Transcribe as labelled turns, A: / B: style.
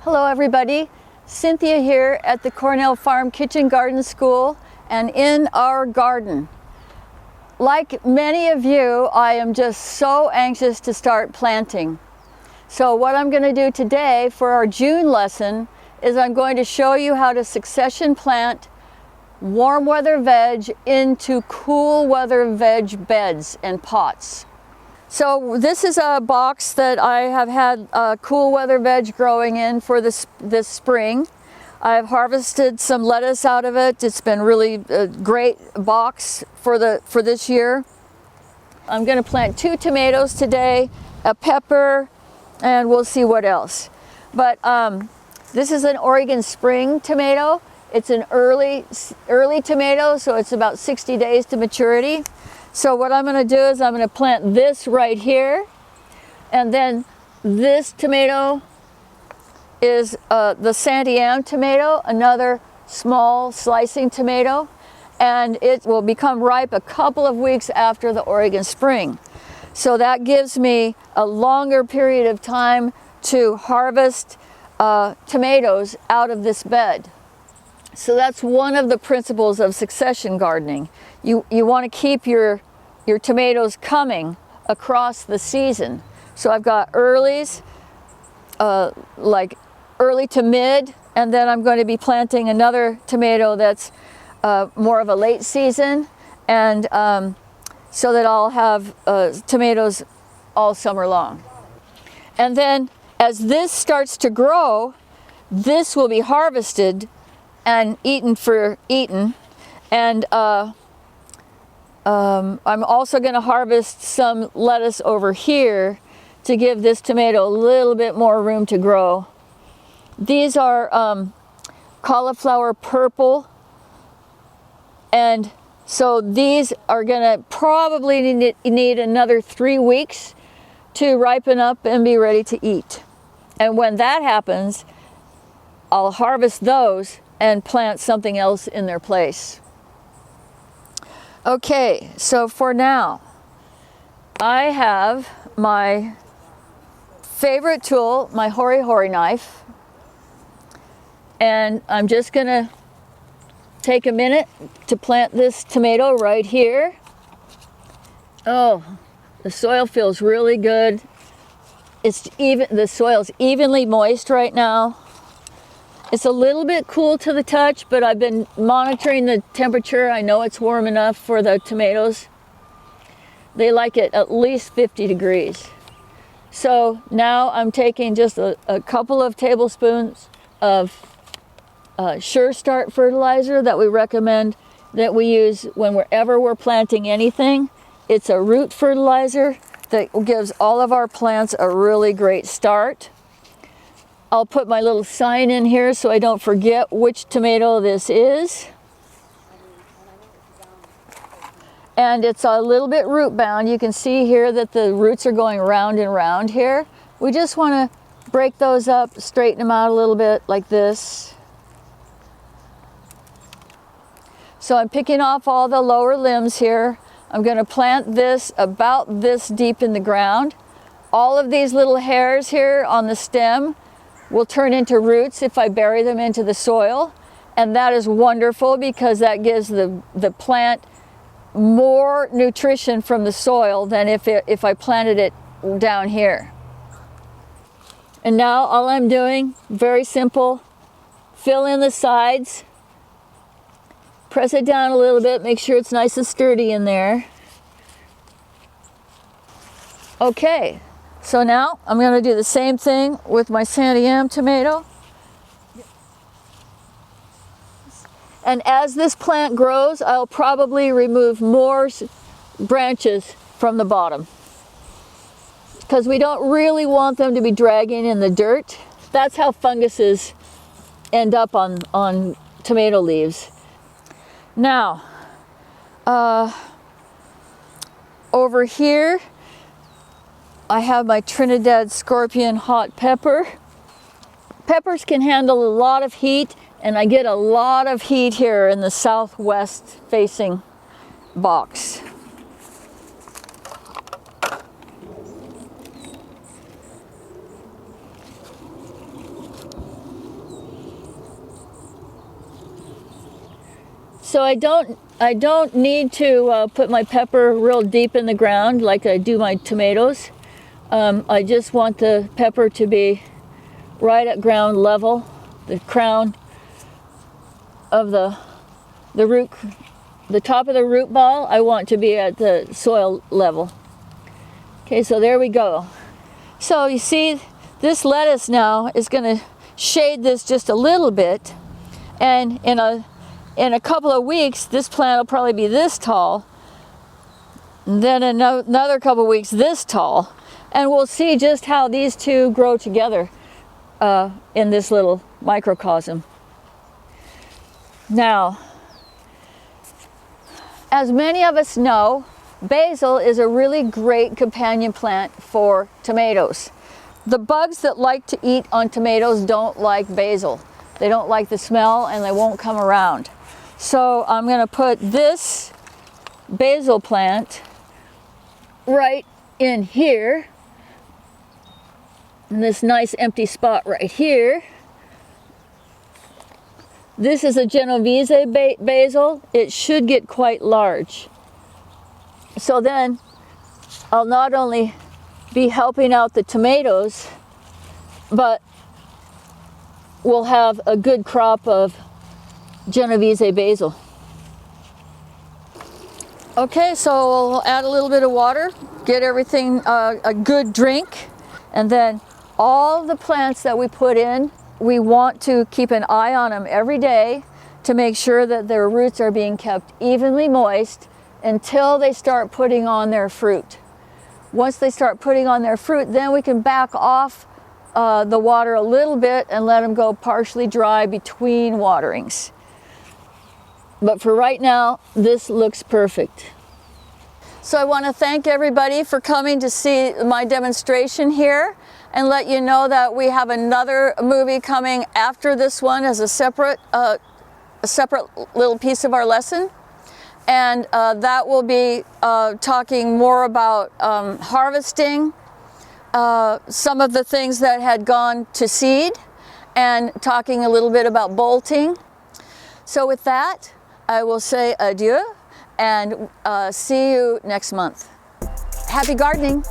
A: Hello everybody, Cynthia here at the Cornell Farm Kitchen Garden School and in our garden. Like many of you, I am just so anxious to start planting. So what I'm going to do today for our June lesson is I'm going to show you how to succession plant warm weather veg into cool weather veg beds and pots. So this is a box that I have had cool weather veg growing in for this spring. I've harvested some lettuce out of it. It's been really a great box for this year. I'm going to plant 2 tomatoes today, a pepper, and we'll see what else. But this is an Oregon Spring tomato. It's an early tomato, so it's about 60 days to maturity. So what I'm going to do is I'm going to plant this right here, and then this tomato is the Cynthia tomato, another small slicing tomato, and it will become ripe a couple of weeks after the Oregon Spring. So that gives me a longer period of time to harvest tomatoes out of this bed. So that's one of the principles of succession gardening. You want to keep your tomatoes coming across the season. So I've got earlies, like early to mid, and then I'm going to be planting another tomato that's more of a late season, and so that I'll have tomatoes all summer long. And then as this starts to grow, this will be harvested and eaten. And I'm also going to harvest some lettuce over here to give this tomato a little bit more room to grow. These are cauliflower purple, and so these are going to probably need another 3 weeks to ripen up and be ready to eat. And when that happens, I'll harvest those and plant something else in their place. Okay, so for now, I have my favorite tool, my hori knife, and I'm just gonna take a minute to plant this tomato right here. Oh, the soil feels really good. The soil's evenly moist right now. It's a little bit cool to the touch, but I've been monitoring the temperature. I know it's warm enough for the tomatoes. They like it at least 50 degrees. So now I'm taking just a couple of tablespoons of Sure Start fertilizer that we recommend that we use whenever we're planting anything. It's a root fertilizer that gives all of our plants a really great start. I'll put my little sign in here so I don't forget which tomato this is. And it's a little bit root bound. You can see here that the roots are going round and round here. We just want to break those up, straighten them out a little bit like this. So I'm picking off all the lower limbs here. I'm going to plant this about this deep in the ground. All of these little hairs here on the stem will turn into roots if I bury them into the soil, and that is wonderful because that gives the plant more nutrition from the soil than if I planted it down here. And now all I'm doing, very simple, fill in the sides, press it down a little bit, make sure it's nice and sturdy in there. Okay. So now I'm going to do the same thing with my Cynthia tomato. And as this plant grows, I'll probably remove more branches from the bottom, because we don't really want them to be dragging in the dirt. That's how funguses end up on tomato leaves. Now, over here, I have my Trinidad Scorpion hot pepper. Peppers can handle a lot of heat, and I get a lot of heat here in the southwest facing box. So I don't need to put my pepper real deep in the ground like I do my tomatoes. I just want the pepper to be right at ground level, the crown of the root, the top of the root ball, I want to be at the soil level. Okay, so there we go. So you see, this lettuce now is going to shade this just a little bit, and in a couple of weeks, this plant will probably be this tall, and then another couple of weeks this tall, and we'll see just how these two grow together in this little microcosm. Now, as many of us know, basil is a really great companion plant for tomatoes. The bugs that like to eat on tomatoes don't like basil. They don't like the smell and they won't come around. So I'm going to put this basil plant right in here, in this nice empty spot right here. This is a Genovese basil. It should get quite large. So then I'll not only be helping out the tomatoes, but we'll have a good crop of Genovese basil. Okay, so we'll add a little bit of water, get everything a good drink, and then all the plants that we put in, we want to keep an eye on them every day to make sure that their roots are being kept evenly moist until they start putting on their fruit. Once they start putting on their fruit, then we can back off the water a little bit and let them go partially dry between waterings. But for right now, this looks perfect. So I want to thank everybody for coming to see my demonstration here, and let you know that we have another movie coming after this one as a separate little piece of our lesson. And that will be talking more about harvesting, some of the things that had gone to seed, and talking a little bit about bolting. So with that, I will say adieu and see you next month. Happy gardening!